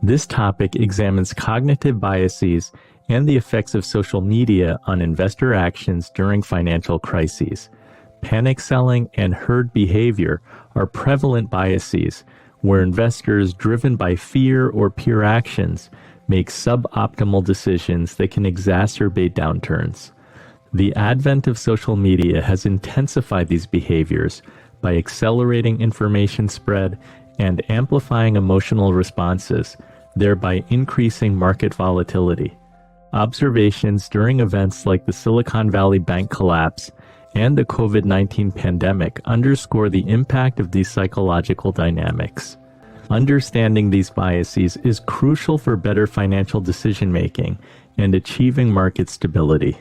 This topic examines cognitive biases and the effects of social media on investor actions during financial crises. Panic selling and herd behavior are prevalent biases where investors driven by fear or peer actions make suboptimal decisions that can exacerbate downturns. The advent of social media has intensified these behaviors by accelerating information spread and amplifying emotional responses, thereby increasing market volatility. Observations during events like the Silicon Valley Bank collapse and the COVID-19 pandemic underscore the impact of these psychological dynamics. Understanding these biases is crucial for better financial decision-making and achieving market stability.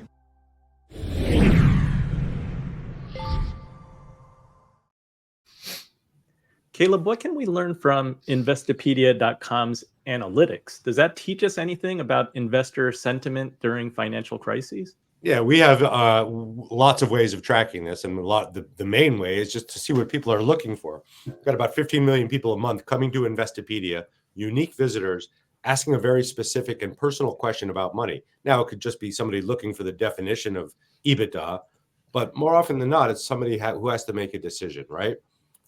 Caleb, what can we learn from Investopedia.com's analytics? Does that teach us anything about investor sentiment during financial crises? Yeah, we have lots of ways of tracking this, and the main way is just to see what people are looking for. We've got about 15 million people a month coming to Investopedia, unique visitors asking a very specific and personal question about money. Now, it could just be somebody looking for the definition of EBITDA, but more often than not, it's somebody who has to make a decision, right?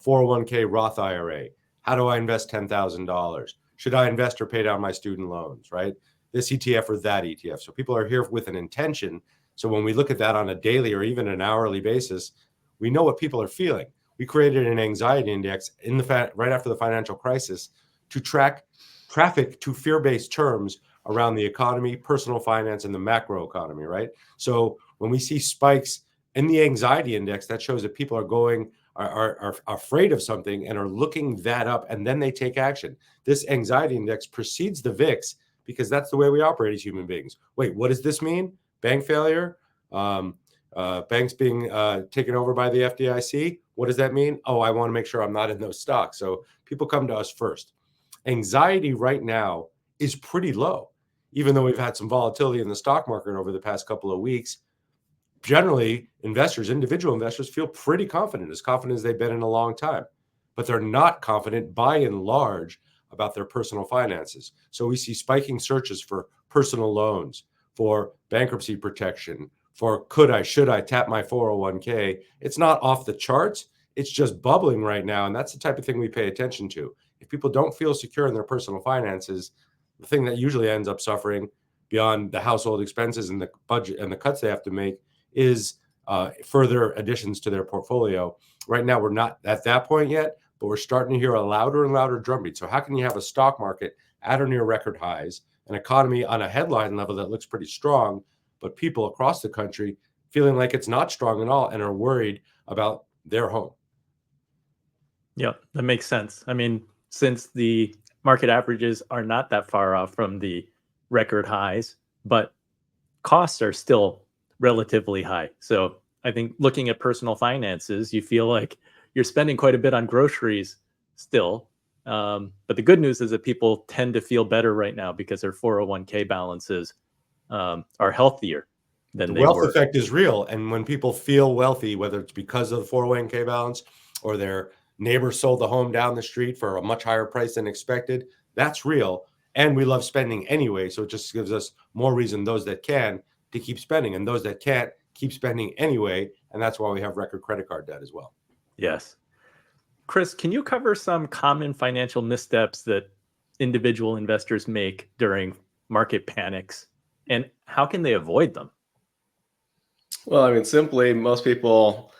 401k, Roth IRA. How do I invest $10,000? Should I invest or pay down my student loans, right? This ETF or that ETF. So people are here with an intention. So when we look at that on a daily or even an hourly basis, we know what people are feeling. We created an anxiety index right after the financial crisis to track traffic to fear-based terms around the economy, personal finance, and the macro economy, right? So when we see spikes in the anxiety index, that shows that people are afraid of something and are looking that up, and then they take action. This anxiety index precedes the VIX because that's the way we operate as human beings. Wait, what does this mean? Bank failure? Banks being taken over by the FDIC? What does that mean? Oh, I want to make sure I'm not in those stocks. So people come to us first. Anxiety right now is pretty low, even though we've had some volatility in the stock market over the past couple of weeks. Generally, individual investors feel pretty confident as they've been in a long time, but they're not confident by and large about their personal finances. So we see spiking searches for personal loans, for bankruptcy protection, for should I tap my 401k. It's not off the charts. It's just bubbling right now. And that's the type of thing we pay attention to. If people don't feel secure in their personal finances, the thing that usually ends up suffering beyond the household expenses and the budget and the cuts they have to make is further additions to their portfolio. Right now, we're not at that point yet, but we're starting to hear a louder and louder drumbeat. So how can you have a stock market at or near record highs, an economy on a headline level that looks pretty strong, but people across the country feeling like it's not strong at all and are worried about their home? Yeah, that makes sense. I mean, since the market averages are not that far off from the record highs, but costs are still relatively high. So I think looking at personal finances, you feel like you're spending quite a bit on groceries still. But the good news is that people tend to feel better right now because their 401k balances are healthier than they were. The wealth effect is real. And when people feel wealthy, whether it's because of the 401k balance or their neighbor sold the home down the street for a much higher price than expected, that's real. And we love spending anyway. So it just gives us more reason, those that can, to keep spending, and those that can't keep spending anyway. And that's why we have record credit card debt as well. Yes. Chris, can you cover some common financial missteps that individual investors make during market panics, and how can they avoid them? Well, I mean, simply, most people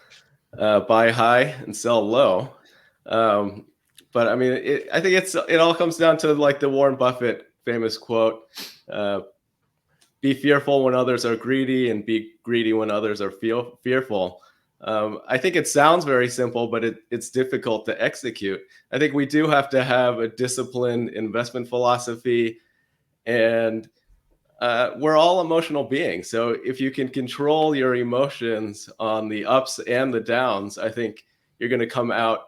buy high and sell low. But I mean, I think it all comes down to like the Warren Buffett famous quote, be fearful when others are greedy and be greedy when others are fearful. I think it sounds very simple, but it's difficult to execute. I think we do have to have a disciplined investment philosophy, and we're all emotional beings. So if you can control your emotions on the ups and the downs, I think you're going to come out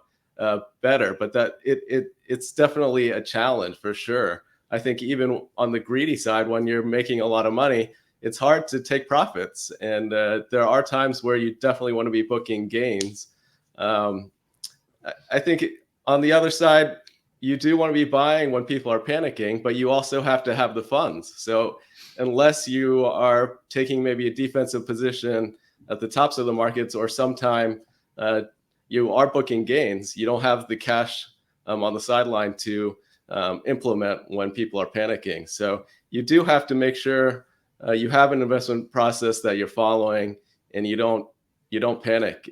better. But that it's definitely a challenge for sure. I think even on the greedy side, when you're making a lot of money, it's hard to take profits. And there are times where you definitely want to be booking gains. I think on the other side, you do want to be buying when people are panicking, but you also have to have the funds. So unless you are taking maybe a defensive position at the tops of the markets, or sometime you are booking gains, you don't have the cash on the sideline to implement when people are panicking. So you do have to make sure you have an investment process that you're following, and you don't panic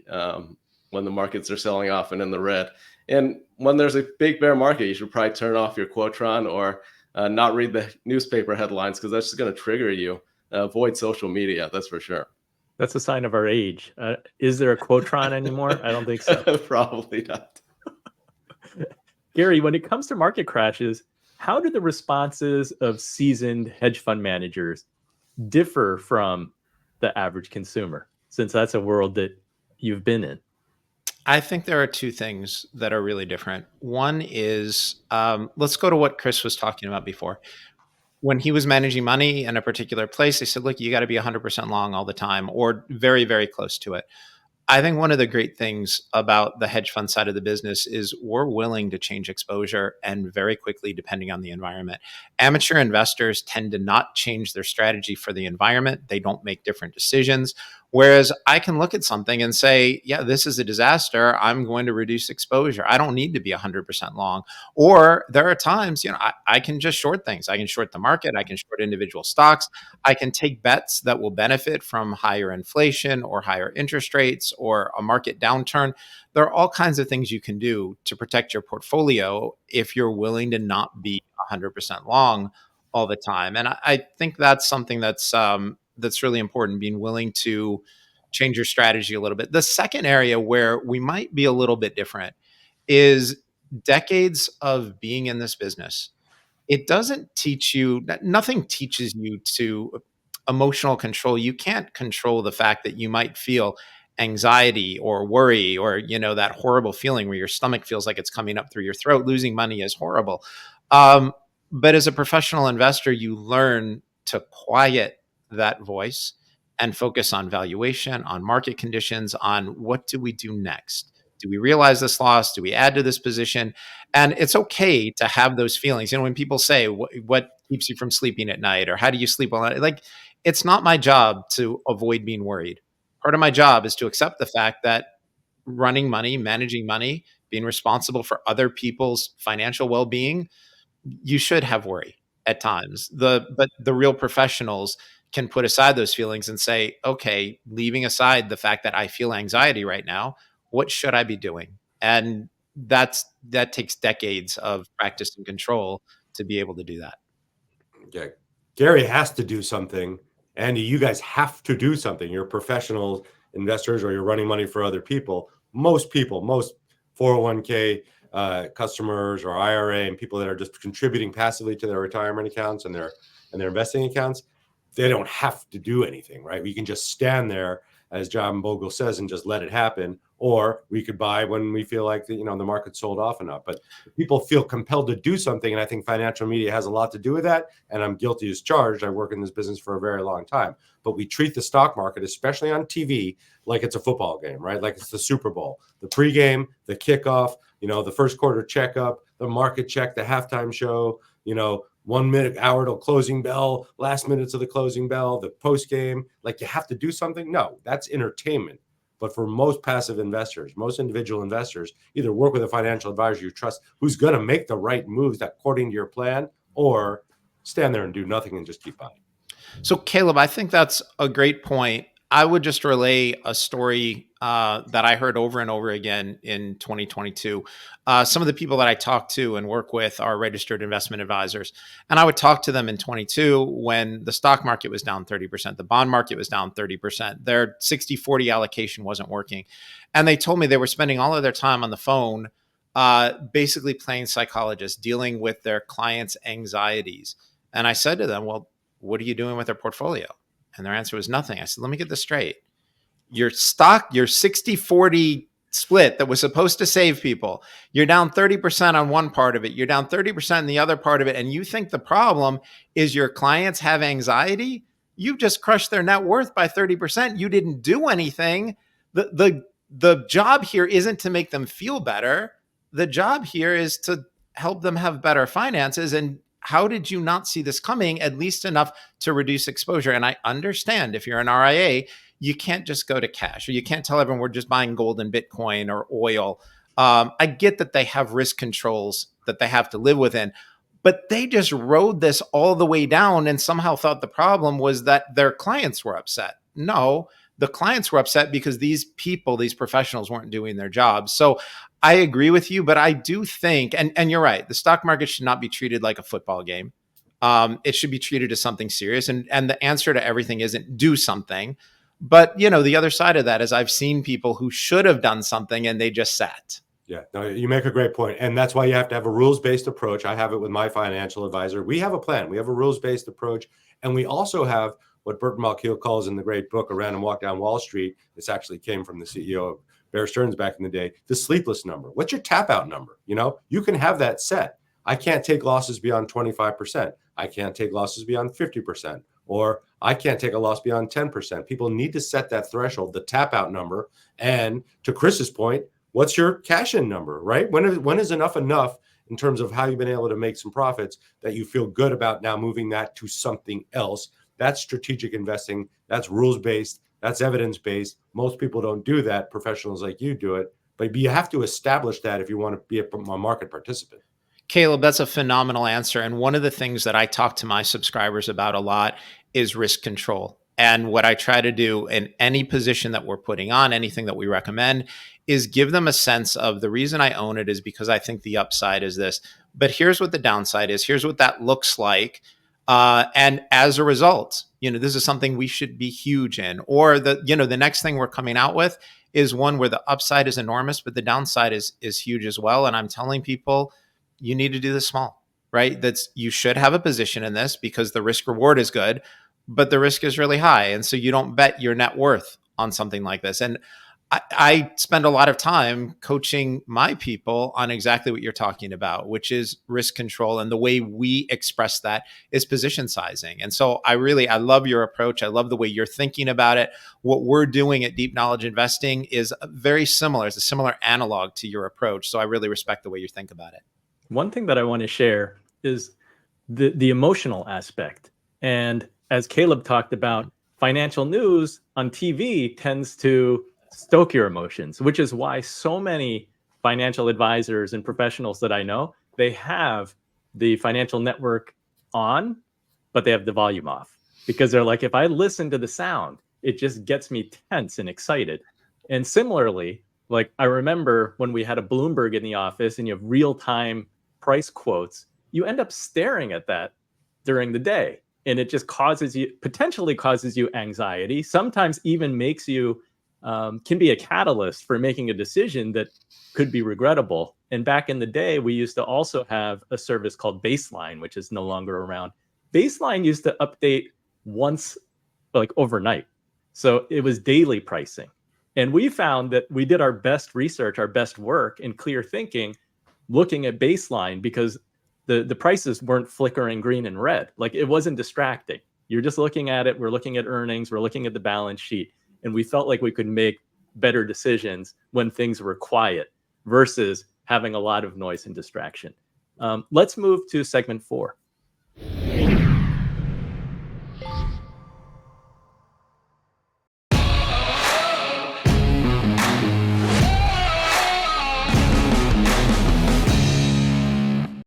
when the markets are selling off and in the red. And when there's a big bear market, you should probably turn off your Quotron, or not read the newspaper headlines, because that's just going to trigger you. Avoid social media, that's for sure. That's a sign of our age. Is there a Quotron anymore? I don't think so. Probably not. Gary, when it comes to market crashes, how do the responses of seasoned hedge fund managers differ from the average consumer, since that's a world that you've been in? I think there are two things that are really different. One is, let's go to what Chris was talking about before. When he was managing money in a particular place, they said, look, you got to be 100% long all the time, or very, very close to it. I think one of the great things about the hedge fund side of the business is we're willing to change exposure, and very quickly, depending on the environment. Amateur investors tend to not change their strategy for the environment. They don't make different decisions. Whereas I can look at something and say, yeah, this is a disaster. I'm going to reduce exposure. I don't need to be 100% long. Or there are times, I can just short things. I can short the market. I can short individual stocks. I can take bets that will benefit from higher inflation or higher interest rates or a market downturn. There are all kinds of things you can do to protect your portfolio if you're willing to not be 100% long all the time. And I think that's something that's really important, being willing to change your strategy a little bit. The second area where we might be a little bit different is decades of being in this business. It doesn't teach you, nothing teaches you to emotional control. You can't control the fact that you might feel anxiety or worry, or that horrible feeling where your stomach feels like it's coming up through your throat. Losing money is horrible. But as a professional investor, you learn to quiet that voice and focus on valuation, on market conditions, on what do we do next? Do we realize this loss? Do we add to this position? And it's okay to have those feelings. When people say, what keeps you from sleeping at night? Or how do you sleep all night? Like, it's not my job to avoid being worried. Part of my job is to accept the fact that running money, managing money, being responsible for other people's financial well-being, you should have worry at times. But the real professionals can put aside those feelings and say, okay, leaving aside the fact that I feel anxiety right now, what should I be doing? And that takes decades of practice and control to be able to do that. Yeah. Gary has to do something. Andy, you guys have to do something. You're professional investors, or you're running money for other people. Most 401k customers or IRA and people that are just contributing passively to their retirement accounts and their investing accounts, they don't have to do anything, right? We can just stand there, as John Bogle says, and just let it happen. Or we could buy when we feel like the market's sold off enough. But people feel compelled to do something, and I think financial media has a lot to do with that. And I'm guilty as charged. I work in this business for a very long time. But we treat the stock market, especially on TV, like it's a football game, right? Like it's the Super Bowl. The pregame, the kickoff, the first quarter checkup, the market check, the halftime show, 1 minute, hour till closing bell, last minutes of the closing bell, the post game. Like, you have to do something. No, that's entertainment. But for most passive investors, most individual investors, either work with a financial advisor you trust who's going to make the right moves that according to your plan, or stand there and do nothing and just keep buying. So, Caleb, I think that's a great point. I would just relay a story that I heard over and over again in 2022. Some of the people that I talk to and work with are registered investment advisors. And I would talk to them in 22 when the stock market was down 30%, the bond market was down 30%, their 60-40 allocation wasn't working. And they told me they were spending all of their time on the phone, basically playing psychologists, dealing with their clients' anxieties. And I said to them, well, what are you doing with their portfolio? And their answer was nothing. I said, let me get this straight. Your stock, your 60-40 split that was supposed to save people, you're down 30% on one part of it. You're down 30% in the other part of it. And you think the problem is your clients have anxiety? You've just crushed their net worth by 30%. You didn't do anything. The job here isn't to make them feel better. The job here is to help them have better finances. And how did you not see this coming, at least enough to reduce exposure? And I understand if you're an RIA, you can't just go to cash, or you can't tell everyone we're just buying gold and Bitcoin or oil. I get that they have risk controls that they have to live within, but they just rode this all the way down and somehow thought the problem was that their clients were upset. No, the clients were upset because these people, these professionals weren't doing their jobs. So I agree with you, but I do think, and you're right, the stock market should not be treated like a football game. It should be treated as something serious. And the answer to everything isn't do something. But, the other side of that is I've seen people who should have done something and they just sat. Yeah, no, you make a great point. And that's why you have to have a rules-based approach. I have it with my financial advisor. We have a plan. We have a rules-based approach. And we also have what Burton Malkiel calls in the great book, A Random Walk Down Wall Street. This actually came from the CEO of Bear Stearns back in the day, the sleepless number. What's your tap out number? You can have that set. I can't take losses beyond 25%. I can't take losses beyond 50%. Or I can't take a loss beyond 10%. People need to set that threshold, the tap out number. And to Chris's point, what's your cash in number, right? When is enough in terms of how you've been able to make some profits that you feel good about now moving that to something else? That's strategic investing. That's rules-based. That's evidence-based. Most people don't do that. Professionals like you do it. But you have to establish that if you want to be a market participant. Caleb, that's a phenomenal answer. And one of the things that I talk to my subscribers about a lot is risk control. And what I try to do in any position that we're putting on, anything that we recommend, is give them a sense of the reason I own it is because I think the upside is this. But here's what the downside is. Here's what that looks like. And as a result, this is something we should be huge in. Or the next thing we're coming out with is one where the upside is enormous, but the downside is huge as well. And I'm telling people, you need to do this small, right? You should have a position in this because the risk reward is good, but the risk is really high. And so you don't bet your net worth on something like this. And I spend a lot of time coaching my people on exactly what you're talking about, which is risk control. And the way we express that is position sizing. And so I love your approach. I love the way you're thinking about it. What we're doing at Deep Knowledge Investing is very similar. It's a similar analog to your approach. So I really respect the way you think about it. One thing that I want to share is the emotional aspect. And as Caleb talked about, financial news on TV tends to stoke your emotions, which is why so many financial advisors and professionals that I know, they have the financial network on, but they have the volume off because they're like, if I listen to the sound, it just gets me tense and excited. And similarly, like I remember when we had a Bloomberg in the office and you have real-time price quotes, you end up staring at that during the day. And it just potentially causes you anxiety, sometimes even makes you, can be a catalyst for making a decision that could be regrettable. And back in the day, we used to also have a service called Baseline, which is no longer around. Baseline used to update once, like overnight. So it was daily pricing. And we found that we did our best research, our best work in clear thinking, looking at Baseline because the prices weren't flickering green and red. Like it wasn't distracting. You're just looking at it. We're looking at earnings. We're looking at the balance sheet. And we felt like we could make better decisions when things were quiet versus having a lot of noise and distraction. Let's move to segment 4.